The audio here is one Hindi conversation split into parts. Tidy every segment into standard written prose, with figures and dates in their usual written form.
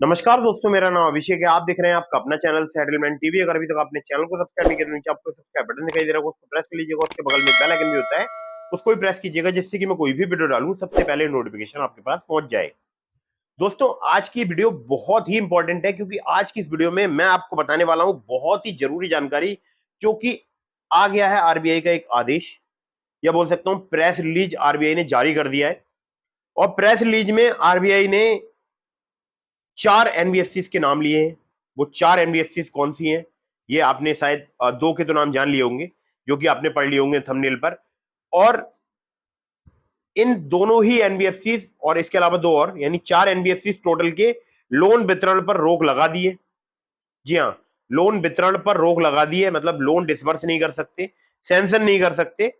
नमस्कार दोस्तों, मेरा नाम अभिषेक है। आप देख रहे हैं आपका अपना चैनल सेटलमेंट टीवी। अगर अभी तक आपने चैनल को सब्सक्राइब नहीं किया तो नीचे आपको सब्सक्राइब बटन दिखाई दे रहा होगा, उसको प्रेस कर लीजिएगा। उसके बगल में बेल आइकन भी होता है, उसको भी प्रेस कीजिएगा, जिससे कि मैं कोई भी वीडियो डालूं सबसे पहले नोटिफिकेशन आपके पास पहुंच जाए। दोस्तों, आज की वीडियो बहुत ही इंपॉर्टेंट है, क्योंकि आज की इस वीडियो में मैं आपको बताने वाला हूं बहुत ही जरूरी जानकारी, क्योंकि आ गया है आरबीआई का एक आदेश, या बोल सकता हूं प्रेस रिलीज आरबीआई ने जारी कर दिया है। और प्रेस रिलीज में आरबीआई ने 4 एनबीएफसी के नाम लिए हैं। वो 4 एनबीएफसी कौन सी हैं, ये आपने शायद दो के तो नाम जान लिए होंगे, जो कि आपने पढ़ लिए होंगे थंबनेल पर। और इन दोनों ही एनबीएफसी और इसके अलावा दो और, यानी 4 एनबीएफसी टोटल के लोन वितरण पर रोक लगा दी है। जी हाँ, लोन वितरण पर रोक लगा दी है, मतलब लोन डिसबर्स नहीं कर सकते, सैंक्शन नहीं कर सकते।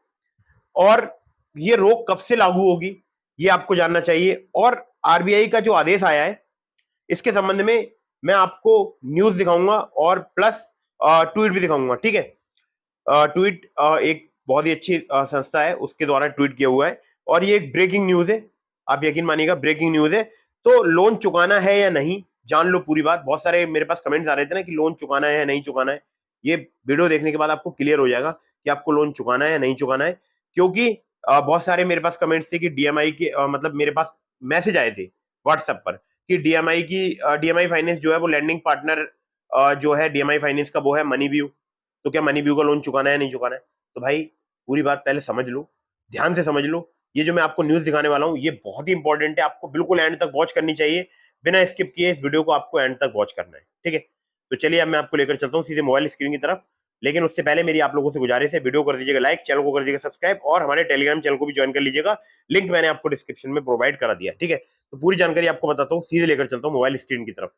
और ये रोक कब से लागू होगी, ये आपको जानना चाहिए। और आरबीआई का जो आदेश आया है, इसके संबंध में मैं आपको न्यूज दिखाऊंगा और प्लस ट्वीट भी दिखाऊंगा। ठीक है, ट्वीट एक बहुत ही अच्छी संस्था है, उसके द्वारा ट्वीट किया हुआ है, और ये एक ब्रेकिंग न्यूज है। आप यकीन मानिएगा, ब्रेकिंग न्यूज है। तो लोन चुकाना है या नहीं, जान लो पूरी बात। बहुत सारे मेरे पास कमेंट्स आ रहे थे ना कि लोन चुकाना है या नहीं चुकाना है। ये वीडियो देखने के बाद आपको क्लियर हो जाएगा कि आपको लोन चुकाना है या नहीं चुकाना है। क्योंकि बहुत सारे मेरे पास कमेंट्स थे कि डीएमआई के मतलब मेरे पास मैसेज आए थे व्हाट्सएप पर कि डीएमआई फाइनेंस जो है वो लैंडिंग पार्टनर जो है डीएमआई फाइनेंस का, वो है मनी व्यू। तो क्या मनी व्यू का लोन चुकाना है नहीं चुकाना है? तो भाई पूरी बात पहले समझ लो, ध्यान से समझ लो। ये जो मैं आपको न्यूज दिखाने वाला हूँ ये बहुत ही इंपॉर्टेंट है, आपको बिल्कुल एंड तक वॉच करनी चाहिए। बिना स्किप किए इस वीडियो को आपको एंड तक वॉच करना है। ठीक है, तो चलिए अब मैं आपको लेकर चलता हूँ सीधे मोबाइल स्क्रीन की तरफ। लेकिन उससे पहले मेरी आप लोगों से गुजारिश है, वीडियो कर दीजिएगा लाइक, चैनल को कर दीजिएगा सब्सक्राइब, और हमारे टेलीग्राम चैनल को भी ज्वाइन कर लीजिएगा। लिंक मैंने आपको डिस्क्रिप्शन में प्रोवाइड करा दिया। ठीक है, तो पूरी जानकारी आपको बताता हूँ, सीधे लेकर चलता हूँ मोबाइल स्क्रीन की तरफ।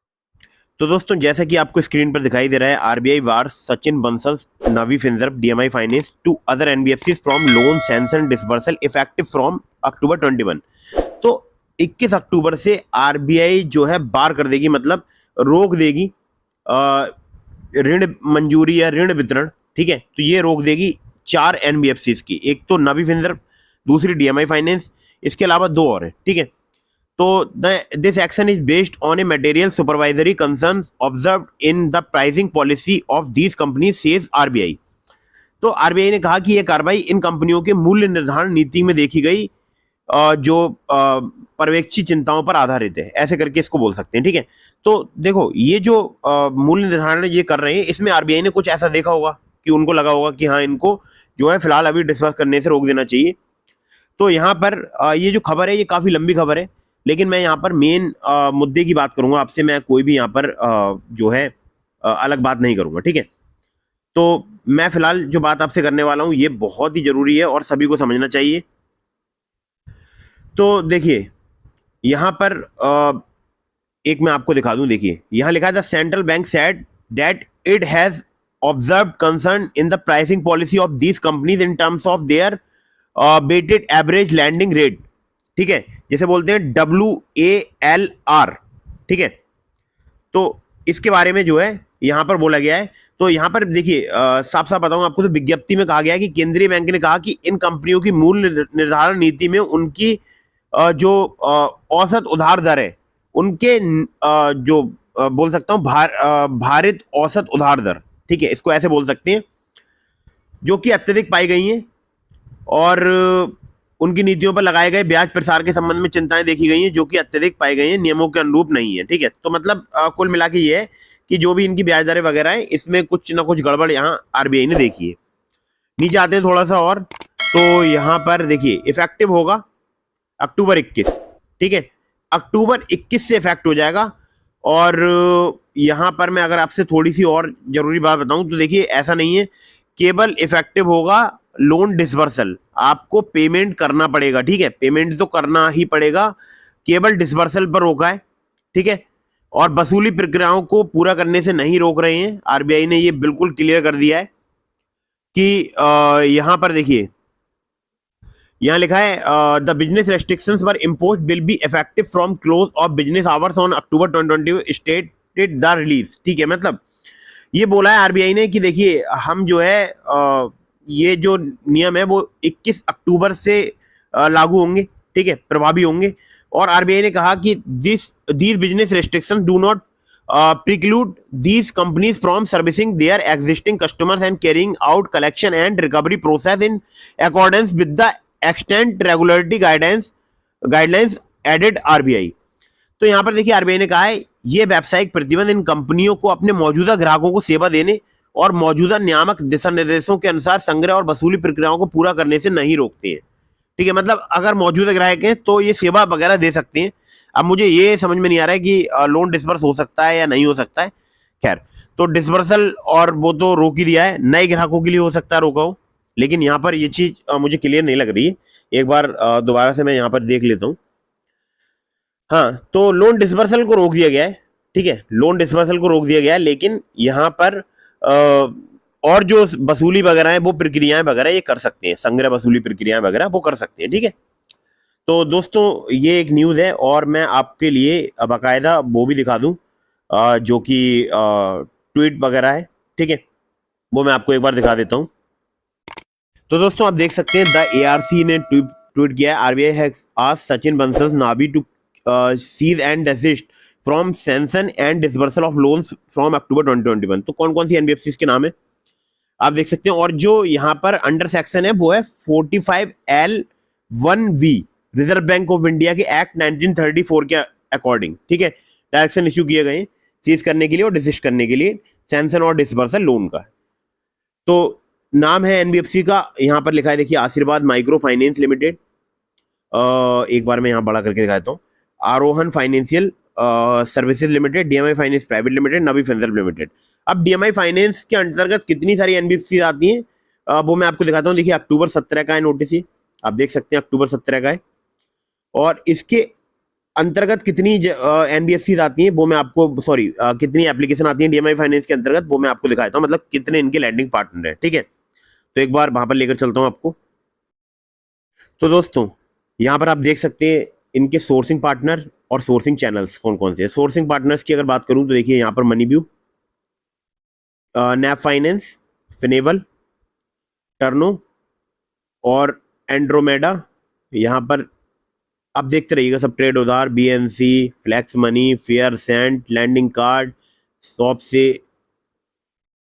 तो दोस्तों, जैसा कि आपको स्क्रीन पर दिखाई दे रहा है, RBI wars Sachin Bansal, Navi Finserv, DMI finance to other NBFC from loan sanction disbursal effective from October 21। तो 21 अक्टूबर से आरबीआई जो है बार कर देगी, मतलब रोक देगी ऋण मंजूरी या ऋण वितरण। ठीक है, तो ये रोक देगी 4 एनबीएफसी की, एक तो नवी फिंजर्व, दूसरी डीएमआई फाइनेंस, इसके अलावा दो और है। ठीक है, तो this action is based on a material supervisory concern observe in the pricing policy of these company, says RBI. तो आरबीआई ने कहा कि यह कार्रवाई इन कंपनियों के मूल्य निर्धारण नीति में देखी गई जो पर्यवेक्षी चिंताओं पर आधारित है, ऐसे करके इसको बोल सकते हैं। ठीक है, तो देखो ये जो मूल्य निर्धारण ये कर रहे हैं, इसमें आरबीआई ने कुछ ऐसा देखा होगा कि उनको लगा होगा कि हाँ, इनको जो है फिलहाल अभी डिस्बर्स करने से रोक देना चाहिए। तो यहाँ पर ये जो खबर है ये काफ़ी लंबी खबर है, लेकिन मैं यहाँ पर मेन मुद्दे की बात करूँगा आपसे। मैं कोई भी यहाँ पर जो है अलग बात नहीं करूँगा। ठीक है, तो मैं फिलहाल जो बात आपसे करने वाला हूँ ये बहुत ही ज़रूरी है और सभी को समझना चाहिए। तो देखिए यहाँ पर एक मैं आपको दिखा दूँ। देखिए यहाँ लिखा है the central bank said that it has observe concern in the pricing policy of these companies in terms of their weighted average lending rate. ठीक है, जैसे बोलते हैं WALR। ठीक है, तो इसके बारे में जो है यहाँ पर बोला गया है। तो यहाँ पर देखिए साफ साफ बताऊँ आपको, तो विज्ञप्ति में कहा गया है कि केंद्रीय बैंक ने कहा कि इन कंपनियों की मूल्य निर्धारण नीति में उनकी जो औसत उधार दर है, उनके जो बोल सकता हूँ भारित औसत उधार दर, ठीक है, इसको ऐसे बोल सकते हैं, जो कि अत्यधिक पाई गई हैं। और उनकी नीतियों पर लगाए गए ब्याज प्रसार के संबंध में चिंताएं देखी गई हैं, जो कि अत्यधिक पाई गई हैं, नियमों के अनुरूप नहीं है। ठीक है, तो मतलब कुल मिला के ये है कि जो भी इनकी ब्याज दरें वगैरह है, इसमें कुछ ना कुछ गड़बड़ यहाँ आरबीआई ने देखी है। नीचे आते हैं थोड़ा सा और, तो यहाँ पर देखिए इफेक्टिव होगा अक्टूबर 21। ठीक है, अक्टूबर 21 से इफेक्ट हो जाएगा। और यहाँ पर मैं अगर आपसे थोड़ी सी और जरूरी बात बताऊं, तो देखिए ऐसा नहीं है केवल इफेक्टिव होगा लोन डिसबर्सल, आपको पेमेंट करना पड़ेगा। ठीक है, पेमेंट तो करना ही पड़ेगा, केवल डिसबर्सल पर रोका है। ठीक है, और वसूली प्रक्रियाओं को पूरा करने से नहीं रोक रहे हैं। आरबीआई ने ये बिल्कुल क्लियर कर दिया है कि यहाँ पर देखिए यहाँ लिखा है the business restrictions were imposed will be effective from close of business hours on October 2020 stated the release. ठीक है, मतलब ये बोला है आरबीआई ने कि देखिए हम जो है ये जो नियम है वो 21 अक्टूबर से लागू होंगे। ठीक है, प्रभावी होंगे। और आरबीआई ने कहा कि these business restriction do not preclude these companies from servicing their existing customers and carrying out collection and recovery process in accordance with the extant regulatory guidelines added RBI। तो यहां पर देखिए आरबीआई ने कहा है ये व्यावसायिक प्रतिबंध इन कंपनियों को अपने मौजूदा ग्राहकों को सेवा देने और मौजूदा नियामक दिशा निर्देशों के अनुसार संग्रह और वसूली प्रक्रियाओं को पूरा करने से नहीं रोकते हैं। ठीक है, मतलब अगर मौजूदा ग्राहक हैं तो ये सेवा वगैरह दे सकते हैं। अब मुझे ये समझ में नहीं आ रहा है कि लोन डिसबर्स हो सकता है या नहीं हो सकता है। खैर, तो डिसबर्सल और वो तो रोक ही दिया है, नए ग्राहकों के लिए हो सकता है रोका हो, लेकिन यहाँ पर ये चीज मुझे क्लियर नहीं लग रही है। एक बार दोबारा से मैं यहाँ पर देख लेता हूँ। हाँ, तो लोन डिसबर्सल को रोक दिया गया है। ठीक है, लोन डिसबर्सल को रोक दिया गया है, लेकिन यहाँ पर और जो वसूली वगैरह है वो प्रक्रियाएं वगैरह ये कर सकते हैं, संग्रह वसूली प्रक्रियाएं वगैरह वो कर सकते हैं। ठीक है, तो दोस्तों ये एक न्यूज़ है और मैं आपके लिए बाकायदा वो भी दिखा दूं जो कि ट्वीट वगैरह है। ठीक है, वो मैं आपको एक बार दिखा देता हूं। तो दोस्तों आप देख सकते हैं द एआरसी ने ट्वीट किया है, RBI has asked Sachin Bansal Navi to cease and desist from sanction and disbursal of loans from October 2021। तो कौन कौन सी एनबीएफसी के नाम है आप देख सकते हैं, और जो यहाँ पर अंडर सेक्शन है वो है 45L1V reserve bank of India के एक्ट 1934 के अकॉर्डिंग। ठीक है, डायरेक्शन इश्यू किए गए सीज करने के लिए और डिसिस्ट करने के लिए सैंक्शन और डिसबर्सल लोन का। तो नाम है एनबीएफसी का, यहाँ पर लिखा है देखिए आशीर्वाद माइक्रो फाइनेंस लिमिटेड, एक बार मैं यहाँ बड़ा करके दिखाता हूँ, Arohan financial services limited, DMI finance private limited, Navi Finserv limited. अब डीएमआई फाइनेंस के अंतर्गत कितनी सारी एनबीएफसी आती हैं वो मैं आपको दिखाता हूँ। देखिए अक्टूबर 17 का है नोटिस, ये आप देख सकते हैं अक्टूबर 17 का है, और इसके अंतर्गत कितनी एनबीएफसी आती हैं वो मैं आपको कितनी एप्लीकेशन आती हैं डीएमआई फाइनेंस के अंतर्गत वो मैं आपको दिखाता हूँ, मतलब कितने इनके लैंडिंग पार्टनर हैं। ठीक है, तो एक बार वहां पर लेकर चलता हूँ आपको। तो दोस्तों यहाँ पर आप देख सकते हैं इनके सोर्सिंग पार्टनर और सोर्सिंग चैनल्स कौन कौन से हैं। सोर्सिंग पार्टनर्स की अगर बात करूँ तो देखिए यहाँ पर मनीव्यू, नैप फाइनेंस, फिनेबल, टर्नो और एंड्रोमेडा। यहाँ पर आप देखते रहिएगा सब, ट्रेड उधार, BNC, flex money, Faircent, Lendingkart, shop से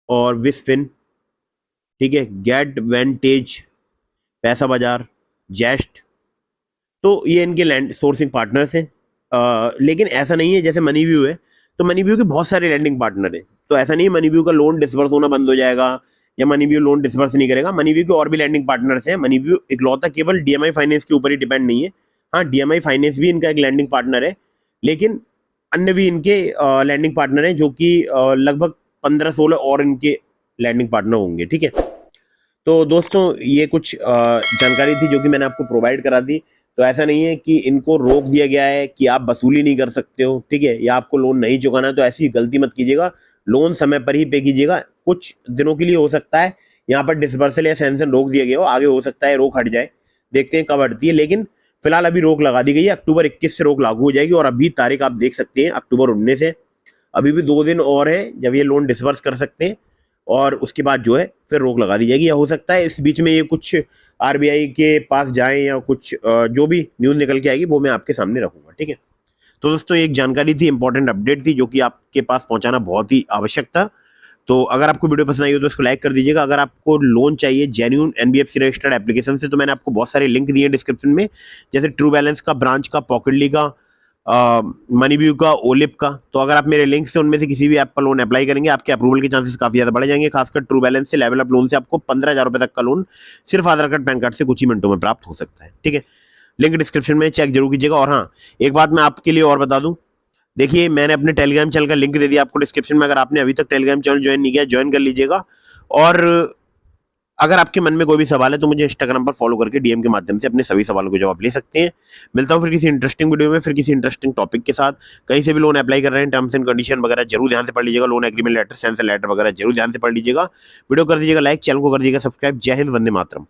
और विस्पिन। ठीक है, गेट वेंटेज, पैसा बाजार, जेस्ट। तो ये इनके लैंड सोर्सिंग पार्टनर्स हैं। लेकिन ऐसा नहीं है जैसे मनीव्यू है, तो मनीव्यू के बहुत सारे लैंडिंग पार्टनर हैं, तो ऐसा नहीं है मनीव्यू का लोन डिसबर्स होना बंद हो जाएगा या मनीव्यू लोन डिसबर्स नहीं करेगा। मनीव्यू के और भी लैंडिंग पार्टनर्स हैं, मनीव्यू इकलौता केवल डीएमआई फाइनेंस के ऊपर ही डिपेंड नहीं है। हाँ, डीएमआई फाइनेंस भी इनका एक लैंडिंग पार्टनर है, लेकिन अन्य भी इनके लैंडिंग पार्टनर हैं जो कि लगभग 15-16 और इनके लैंडिंग पार्टनर होंगे। ठीक है, तो दोस्तों ये कुछ जानकारी थी जो कि मैंने आपको प्रोवाइड करा दी। तो ऐसा नहीं है कि इनको रोक दिया गया है कि आप वसूली नहीं कर सकते हो, ठीक है, या आपको लोन नहीं चुकाना है, तो ऐसी गलती मत कीजिएगा। लोन समय पर ही पे कीजिएगा। कुछ दिनों के लिए हो सकता है यहाँ पर डिसबर्सल या सैंक्शन रोक दिया गया हो, आगे हो सकता है रोक हट जाए, देखते हैं कब हटती है। लेकिन फिलहाल अभी रोक लगा दी गई है, अक्टूबर 21 से रोक लागू हो जाएगी, और अभी तारीख आप देख सकते हैं अक्टूबर 19 है। अभी भी 2 दिन और है जब ये लोन डिसबर्स कर सकते हैं, और उसके बाद जो है फिर रोक लगा दी जाएगी। या हो सकता है इस बीच में ये कुछ आरबीआई के पास जाएं या कुछ जो भी न्यूज़ निकल के आएगी वो मैं आपके सामने रखूंगा। ठीक है, तो दोस्तों एक जानकारी थी, इंपॉर्टेंट अपडेट थी जो कि आपके पास पहुंचाना बहुत ही आवश्यक था। तो अगर आपको वीडियो पसंद आई हो तो इसको लाइक कर दीजिएगा। अगर आपको लोन चाहिए जेन्युइन एनबीएफसी रजिस्टर्ड एप्लीकेशन से, तो मैंने आपको बहुत सारे लिंक दिए डिस्क्रिप्शन में, जैसे ट्रू बैलेंस का, ब्रांच का, पॉकेटली का, मनीव्यू का, ओलिप का। तो अगर आप मेरे लिंक से उनमें से किसी भी ऐप पर लोन अप्लाई करेंगे, आपके अप्रूवल के चांसेस काफी ज्यादा बढ़ जाएंगे। खासकर ट्रू बैलेंस से, लेवल अप लोन से आपको 15,000 रुपए तक का लोन सिर्फ आधार कार्ड, पैन कार्ड से कुछ ही मिनटों में प्राप्त हो सकता है। ठीक है, लिंक डिस्क्रिप्शन में चेक जरूर कीजिएगा। और हाँ, एक बात मैं आपके लिए और बता दूं, देखिए मैंने अपने टेलीग्राम चैनल का लिंक दे दिया आपको डिस्क्रिप्शन में। अगर आपने अभी तक टेलीग्राम चैनल ज्वाइन नहीं किया, ज्वाइन कर लीजिएगा। और अगर आपके मन में कोई भी सवाल है तो मुझे इंस्टाग्राम पर फॉलो करके डीएम के माध्यम से अपने सभी सवालों को जवाब ले सकते हैं। मिलता हूं फिर किसी इंटरेस्टिंग वीडियो में, फिर किसी इंटरेस्टिंग टॉपिक के साथ। कहीं से भी लोन अप्लाई कर रहे हैं, टर्म्स एंड कंडीशन वगैरह जरूर ध्यान से पढ़ लीजिएगा। Loan agreement letter, sanction letter वगैरह जरूर ध्यान से पढ़ लीजिएगा। वीडियो कर दीजिएगा लाइक, चैनल को कर दीजिएगा सब्सक्राइब। जय हिंद, वंदे मातरम।